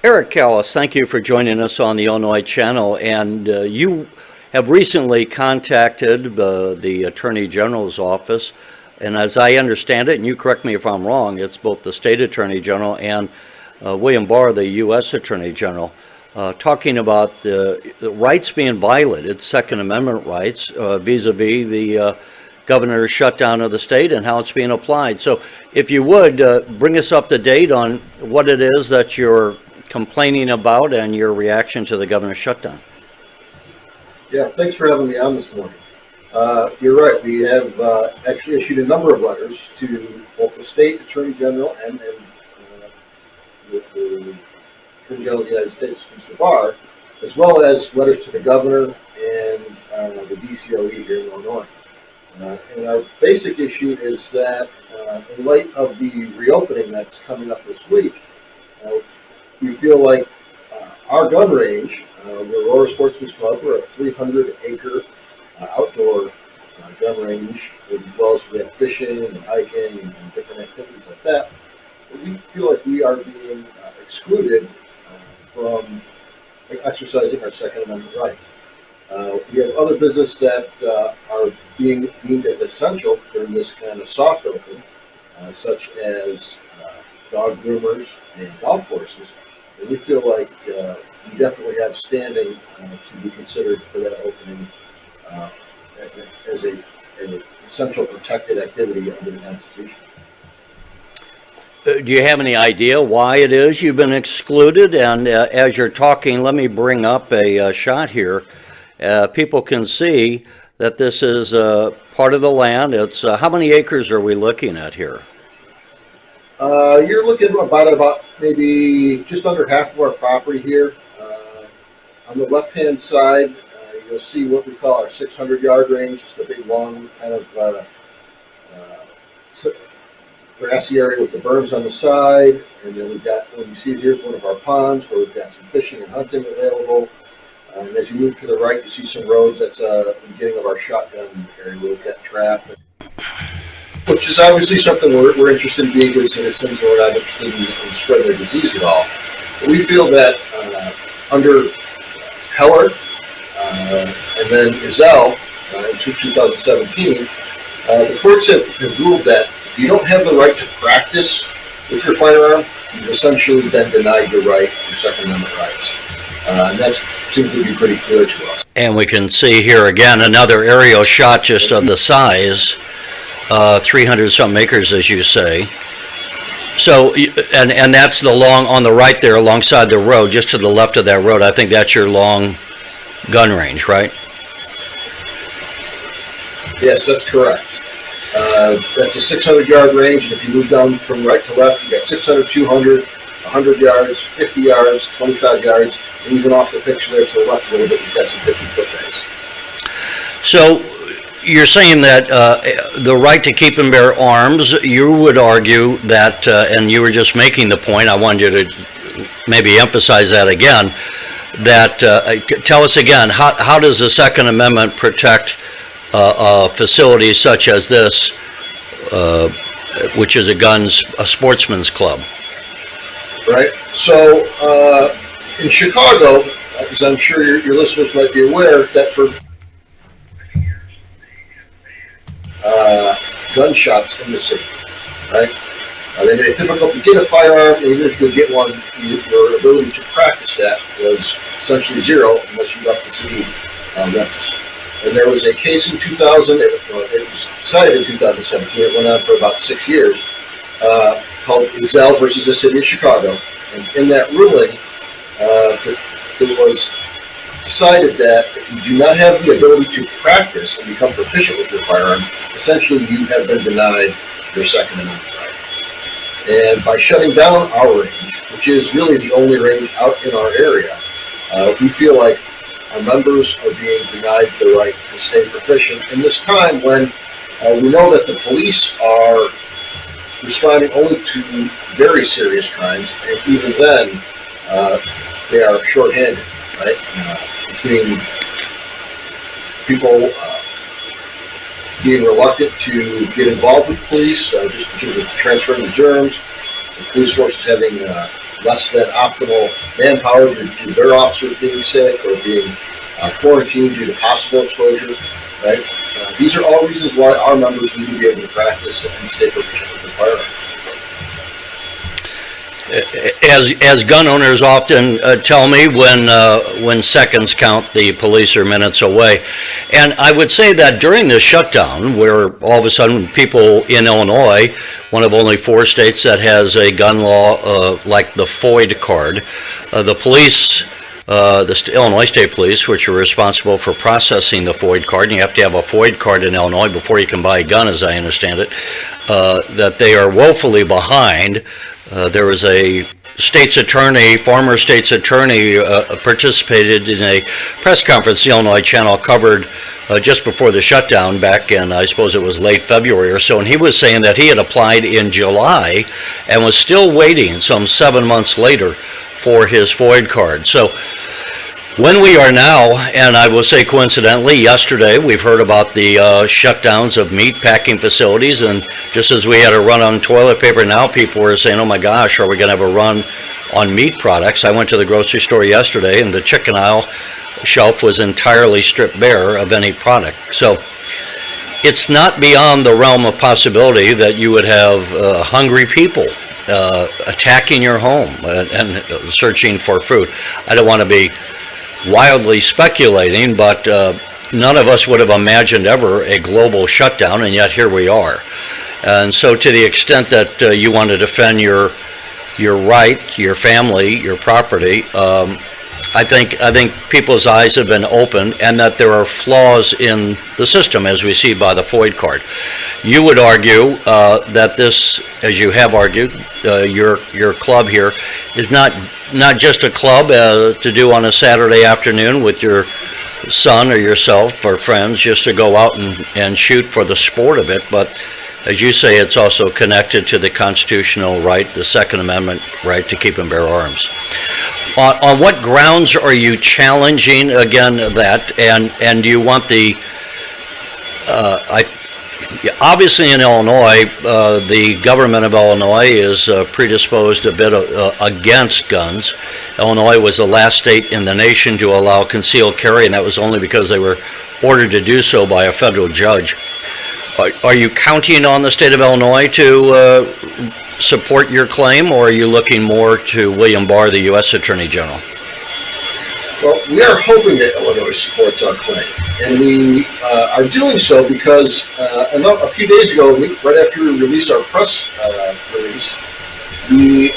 Eric Callas, thank you for joining us on the Illinois Channel. And you have recently contacted the Attorney General's office. And as I understand it, and you correct me if I'm wrong, it's both the State Attorney General and William Barr, the U.S. Attorney General, talking about the rights being violated, Second Amendment rights, vis-a-vis the governor's shutdown of the state and how it's being applied. So if you would, bring us up to date on what it is that you're complaining about and your reaction to the governor's shutdown. Yeah, thanks for having me on this morning. You're right. We have actually issued a number of letters to both the State Attorney General and the Attorney General of the United States, Mr. Barr, as well as letters to the governor and the DCOE here in Illinois. And our basic issue is that in light of the reopening that's coming up this week, we feel like our gun range, the Aurora Sportsmen Club, we're a 300-acre outdoor gun range, as well as we have fishing and hiking and different activities like that. But we feel like we are being excluded from exercising our Second Amendment rights. We have other business that are being deemed as essential during this kind of soft open, such as dog groomers and golf courses. And we feel like we definitely have standing to be considered for that opening as an essential protected activity under the Constitution. Do you have any idea why it is you've been excluded? And as you're talking, let me bring up a shot here. People can see that this is part of the land. It's how many acres are we looking at here? You're looking about maybe just under half of our property here. On the left-hand side, you'll see what we call our 600-yard range. It's the big, long kind of grassy area with the berms on the side. And then we've got, when you see, here's one of our ponds where we've got some fishing and hunting available. And as you move to the right, you see some roads. That's the beginning of our shotgun area where we've got traffic, which is obviously something we're interested in being good citizens. We're not interested in spreading the disease at all. But we feel that under Heller and then Izell in 2017, the courts have ruled that if you don't have the right to practice with your firearm, you've essentially been denied your right, your Second Amendment rights. And that seems to be pretty clear to us. And we can see here again another aerial shot just of the size, 300-some acres, as you say. So, and that's the long, on the right there alongside the road, just to the left of that road. I think that's your long gun range, right? Yes, that's correct. That's a 600-yard range, and if you move down from right to left, you got 600, 200, 100 yards, 50 yards, 25 yards, and even off the picture there to the left a little bit, you've got some 50-foot bays. So you're saying that the right to keep and bear arms, you would argue that, and you were just making the point, I wanted you to maybe emphasize that again, that, tell us again, how does the Second Amendment protect facilities such as this, which is a sportsman's club? Right. So in Chicago, as I'm sure your listeners might be aware, that for gun shops in the city, right? They made it difficult to get a firearm, even if you could get one, your ability to practice that was essentially zero unless you left the city limits. And there was a case in 2000, it was decided in 2017, it went on for about 6 years, called Izell versus the City of Chicago. And in that ruling, it was decided that if you do not have the ability to practice and become proficient with your firearm, essentially you have been denied your Second Amendment right. And by shutting down our range, which is really the only range out in our area, we feel like our members are being denied the right to stay proficient in this time when we know that the police are responding only to very serious crimes, and even then they are shorthanded, right? Between people being reluctant to get involved with police, just in terms of transferring the germs, the police force is having less than optimal manpower due to their officers being sick or being quarantined due to possible exposure, right? These are all reasons why our members need to be able to practice and stay proficient with the firearm. As gun owners often tell me, when seconds count, the police are minutes away. And I would say that during the shutdown, where all of a sudden people in Illinois, one of only 4 states that has a gun law like the FOID card, the police, the Illinois State Police, which are responsible for processing the FOID card, and you have to have a FOID card in Illinois before you can buy a gun, as I understand it, that they are woefully behind. There was a state's attorney, former state's attorney, participated in a press conference the Illinois Channel covered just before the shutdown back in, I suppose it was late February or so, and he was saying that he had applied in July and was still waiting some 7 months later for his FOID card. So when we are now, and I will say coincidentally, yesterday we've heard about the shutdowns of meat packing facilities, and just as we had a run on toilet paper, now people were saying, oh my gosh, are we going to have a run on meat products? I went to the grocery store yesterday and the chicken aisle shelf was entirely stripped bare of any product. So it's not beyond the realm of possibility that you would have hungry people attacking your home and searching for food. I don't want to be wildly speculating, but none of us would have imagined ever a global shutdown, and yet here we are. And so to the extent that you want to defend your right, your family, your property, I think people's eyes have been opened, and that there are flaws in the system, as we see by the FOID card. You would argue that this, as you have argued, your club here is not just a club to do on a Saturday afternoon with your son or yourself or friends, just to go out and shoot for the sport of it, but as you say, it's also connected to the constitutional right, the Second Amendment right to keep and bear arms. On what grounds are you challenging, again, that, and do you want the, obviously in Illinois, the government of Illinois is predisposed a bit against guns. Illinois was the last state in the nation to allow concealed carry, and that was only because they were ordered to do so by a federal judge. Are you counting on the state of Illinois to support your claim, or are you looking more to William Barr, the U.S. Attorney General? Well, we are hoping that Illinois supports our claim, and we are doing so because a few days ago, right after we released our press release, we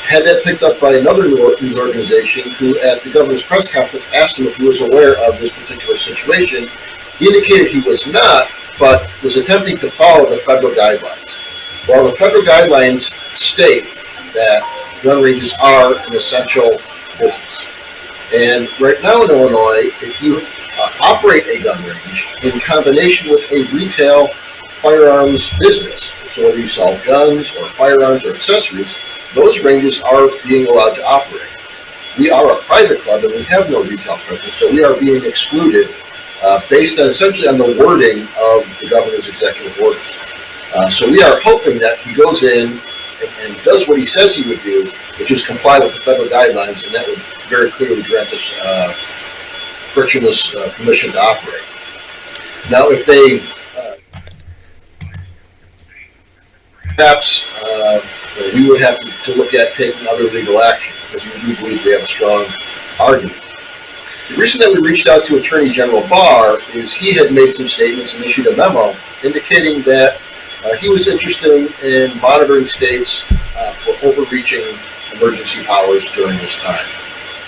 had that picked up by another news organization who, at the governor's press conference, asked him if he was aware of this particular situation. He indicated he was not, but was attempting to follow the federal guidelines. Well, the federal guidelines state that gun ranges are an essential business. And right now in Illinois, if you operate a gun range in combination with a retail firearms business, so whether you sell guns or firearms or accessories, those ranges are being allowed to operate. We are a private club and we have no retail presence, so we are being excluded based on essentially on the wording of the governor's executive orders. So we are hoping that he goes in and does what he says he would do, which is comply with the federal guidelines, and that would very clearly grant us frictionless permission to operate. Now, if they perhaps we would have to look at taking other legal action, because we do believe we have a strong argument. The reason that we reached out to Attorney General Barr is he had made some statements and issued a memo indicating that he was interested in monitoring states for overreaching emergency powers during this time.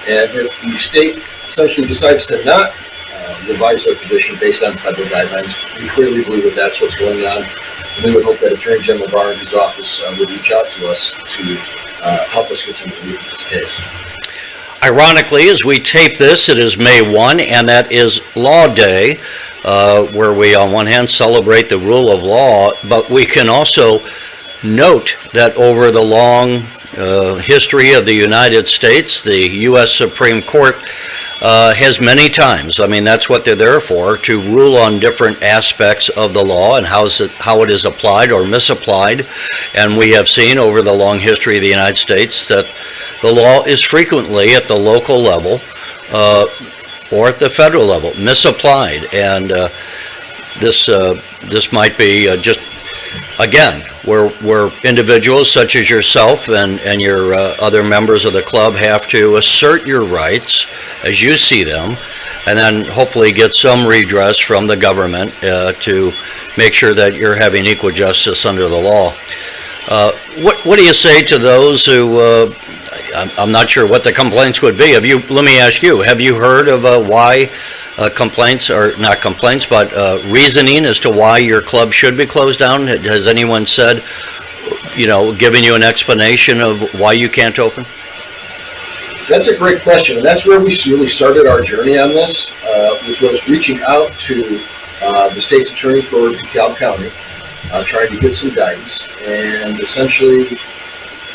And if the state essentially decides to not revise their position based on federal guidelines, we clearly believe that that's what's going on. And we would hope that Attorney General Barr and his office would reach out to us to help us get some relief in this case. Ironically, as we tape this, it is May 1, and that is Law Day, where we on one hand celebrate the rule of law, but we can also note that over the long history of the United States, the U.S. Supreme Court has many times, I mean, that's what they're there for, to rule on different aspects of the law and how it is applied or misapplied. And we have seen over the long history of the United States that the law is frequently at the local level or at the federal level misapplied, and this might be just, again, where individuals such as yourself and your other members of the club have to assert your rights as you see them, and then hopefully get some redress from the government to make sure that you're having equal justice under the law. What do you say to those who, I'm not sure what the complaints would be. Let me ask you, have you heard of why complaints, or not complaints, but reasoning as to why your club should be closed down? Has anyone said, given you an explanation of why you can't open? That's a great question, and that's where we really started our journey on this, which was reaching out to the state's attorney for DeKalb County, trying to get some guidance, and essentially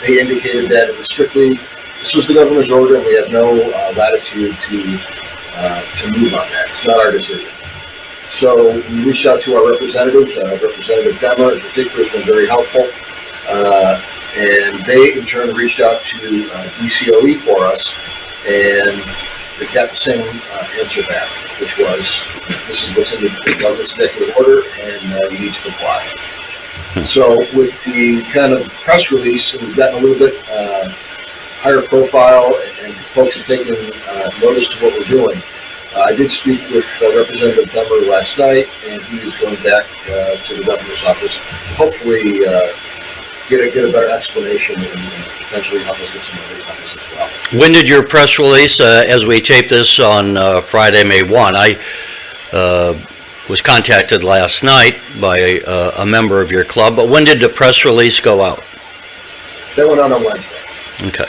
they indicated that it was strictly, this was the governor's order, and we have no latitude to move on that. It's not our decision. So we reached out to our representatives. Representative Demmer in particular has been very helpful, and they in turn reached out to DCOE for us, and they got the same answer back, which was, this is what's in the governor's executive order, and you need to comply. So with the kind of press release, and we've gotten a little bit higher profile, and folks have taken notice to what we're doing. I did speak with Representative Demmer last night, and he is going back to the governor's office to hopefully get a better explanation and potentially help us get some other comments as well. When did your press release, as we tape this on Friday, May 1, I was contacted last night by a member of your club, but when did the press release go out? That went out on Wednesday. Okay.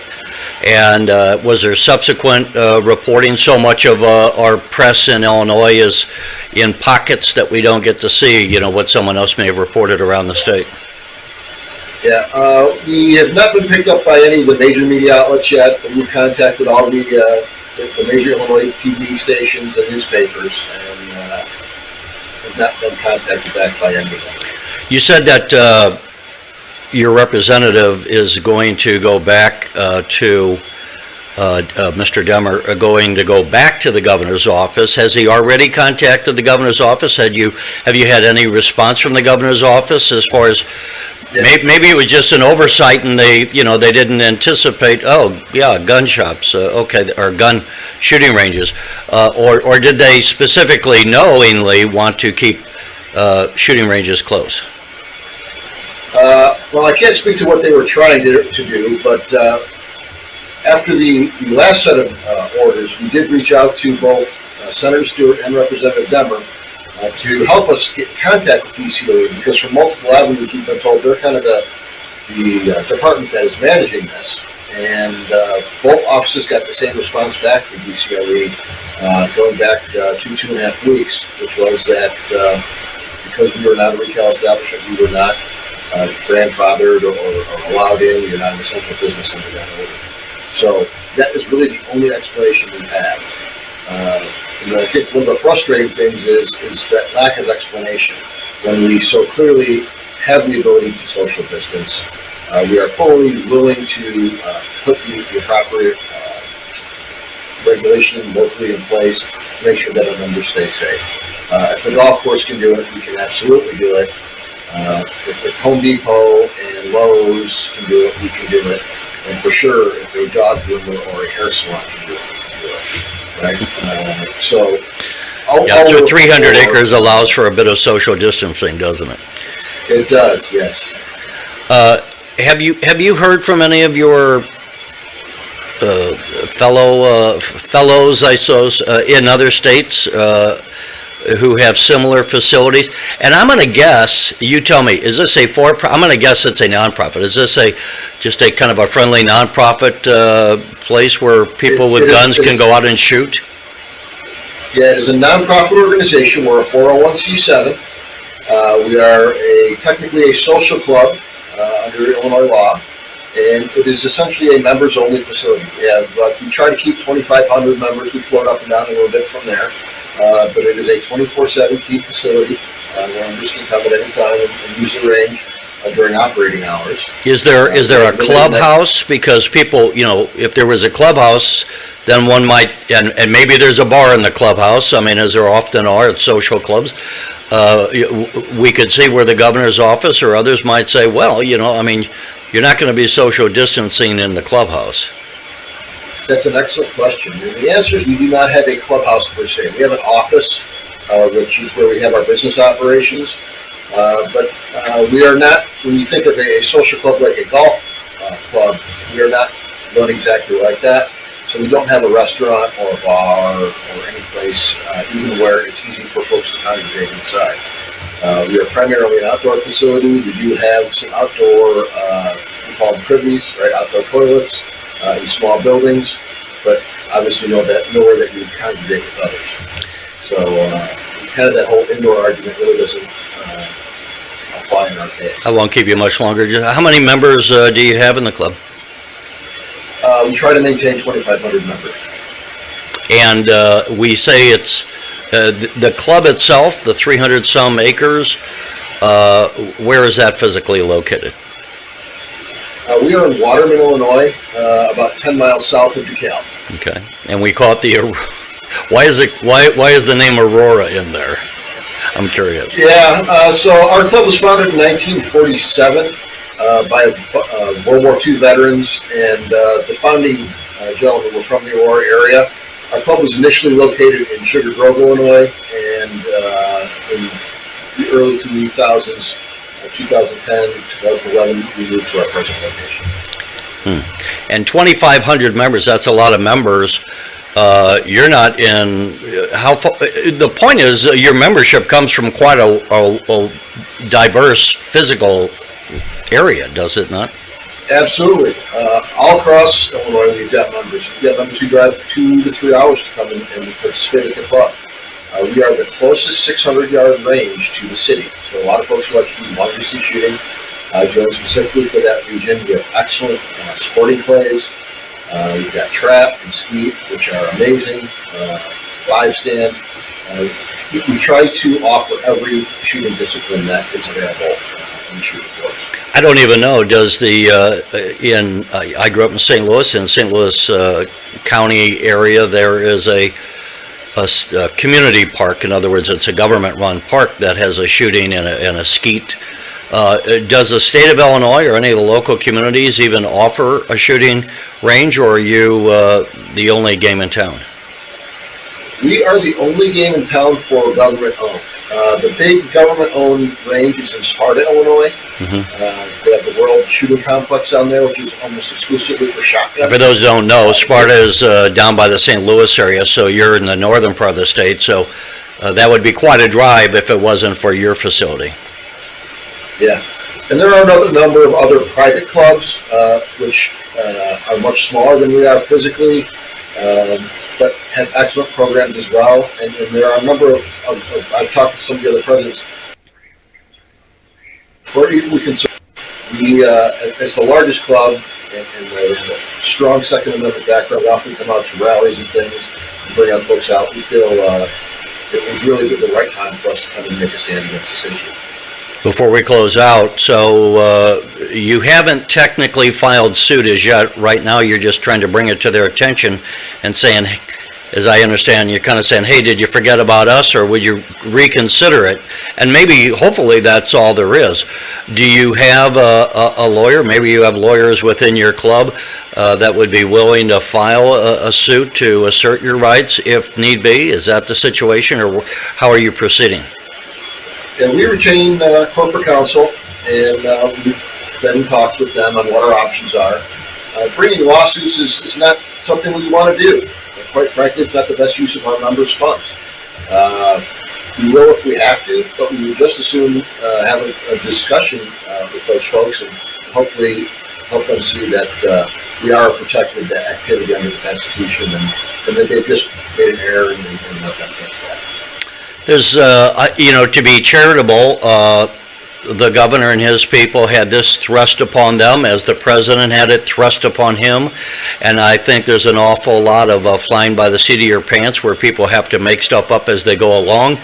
And was there subsequent reporting? So much of our press in Illinois is in pockets that we don't get to see, what someone else may have reported around the state. Yeah, we have not been picked up by any of the major media outlets yet, but we've contacted all the major Illinois TV stations and newspapers, and have not been contacted back by any of them. You said that your representative is going to go back to Mr. Demmer, going to go back to the governor's office. Has he already contacted the governor's office? Have you had any response from the governor's office as far as, yeah, maybe it was just an oversight and they didn't anticipate, gun shops, okay, or gun shooting ranges, or did they specifically knowingly want to keep shooting ranges closed? Well, I can't speak to what they were trying to do, but after the last set of orders, we did reach out to both Senator Stewart and Representative Demmer to help us get contact with DCOE, because from multiple avenues we've been told they're kind of the department that is managing this, and both offices got the same response back from DCOE going back 2.5 weeks, which was that because we were not a retail establishment, we were not grandfathered or allowed in, you're not an essential business under that order. So that is really the only explanation we have. And I think one of the frustrating things is that lack of explanation. When we so clearly have the ability to social distance, we are fully willing to put the proper regulation locally in place to make sure that our members stay safe. If the golf course can do it, we can absolutely do it. If Home Depot and Lowe's can do it, we can do it. And for sure, if a dog groomer or a hair salon can do it, we can do it. Right? So, up to 300 acres allows for a bit of social distancing, doesn't it? It does, yes. Have you heard from any of your fellows, I suppose, in other states who have similar facilities? And I'm going to guess, you tell me, is this a I'm going to guess it's a nonprofit. Is this just a kind of a friendly nonprofit place where people with guns can go out and shoot? Yeah, it is a nonprofit organization. We're a 401c7. We are technically a social club under Illinois law, and it is essentially a members-only facility. We try to keep 2,500 members. We float up and down a little bit from there. But it is a 24/7 key facility where members can come at any time and use the range. during operating hours. Is there a clubhouse? Because people, if there was a clubhouse, then one might, and maybe there's a bar in the clubhouse. I mean, as there often are at social clubs. We could see where the governor's office or others might say, well, I mean, you're not going to be social distancing in the clubhouse. That's an excellent question. And the answer is we do not have a clubhouse per se. We have an office, which is where we have our business operations. But we are not, when you think of a social club like a golf club, we are not run exactly like that. So we don't have a restaurant or a bar or any place, even where it's easy for folks to congregate inside. We are primarily an outdoor facility. We do have some outdoor, we call them privies, right? Outdoor toilets in small buildings, but obviously nowhere that you would congregate with others. So kind of that whole indoor argument really doesn't apply in our case. I won't keep you much longer. How many members do you have in the club? We try to maintain 2,500 members. And we say it's the club itself, the 300-some acres, where is that physically located? We are in Waterman, Illinois, about 10 miles south of DeKalb. Okay, and we call it the. Why is the name Aurora in there? I'm curious. Yeah, so our club was founded in 1947 by World War II veterans, and the founding gentlemen were from the Aurora area. Our club was initially located in Sugar Grove, Illinois, and in the early 2000s, 2010, 2011, we moved to our present location. And 2,500 members, that's a lot of members. You're not in, the point is your membership comes from quite a diverse physical area, does it not? Absolutely. All across Illinois, we've got members. We've got members who drive 2 to 3 hours to come and participate at the club. We are the closest 600-yard range to the city. So a lot of folks who like to do long distance shooting join specifically for that region. We have excellent sporting clays. We've got trap and skeet, which are amazing. Live stand. We try to offer every shooting discipline that is available in shooting sports. I don't even know, does I grew up in St. Louis, County area, there is a community park. In other words, it's a government-run park that has a shooting and a skeet. Does the state of Illinois or any of the local communities even offer a shooting range, or are you the only game in town? We are the only game in town for government-owned. The big government-owned range is in Sparta, Illinois. Mm-hmm. They have the World Shooting Complex down there, which is almost exclusively for shotguns. For those who don't know, Sparta is down by the St. Louis area, so you're in the northern part of the state, so that would be quite a drive if it wasn't for your facility. Yeah, and there are another number of other private clubs, which are much smaller than we are physically, but have excellent programs as well. And there are a number of I've talked to some of the other presidents, where we consider as the largest club and the strong Second Amendment background, we often come out to rallies and things and bring our folks out. We feel it was really the right time for us to come and make a stand against this issue. Before we close out, so you haven't technically filed suit as yet. Right now, you're just trying to bring it to their attention and saying, as I understand, you're kind of saying, hey, did you forget about us, or would you reconsider it? And maybe, hopefully, that's all there is. Do you have a lawyer? Maybe you have lawyers within your club that would be willing to file a suit to assert your rights if need be? Is that the situation, or how are you proceeding? And we retain corporate counsel, and we've been in talks with them on what our options are. Bringing lawsuits is not something we want to do. Quite frankly, it's not the best use of our members' funds. We will if we have to, but we would just as soon have a discussion with those folks and hopefully help them see that we are a protected activity under the Constitution, and that they've just made an error and let them fix that. There's, to be charitable, the governor and his people had this thrust upon them as the president had it thrust upon him. And I think there's an awful lot of flying by the seat of your pants where people have to make stuff up as they go along.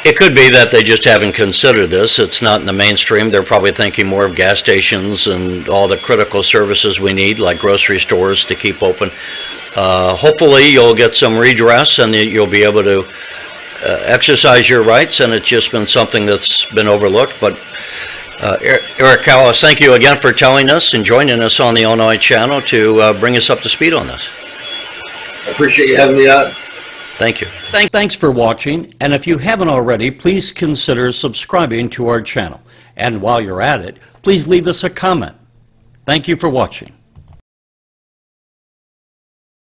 It could be that they just haven't considered this. It's not in the mainstream. They're probably thinking more of gas stations and all the critical services we need, like grocery stores, to keep open. Hopefully, you'll get some redress and you'll be able to exercise your rights, and it's just been something that's been overlooked. But Eric Callas, thank you again for telling us and joining us on the Illinois Channel to bring us up to speed on this. I appreciate you having me on. Thank you. Thanks for watching, and if you haven't already, please consider subscribing to our channel. And while you're at it, please leave us a comment. Thank you for watching.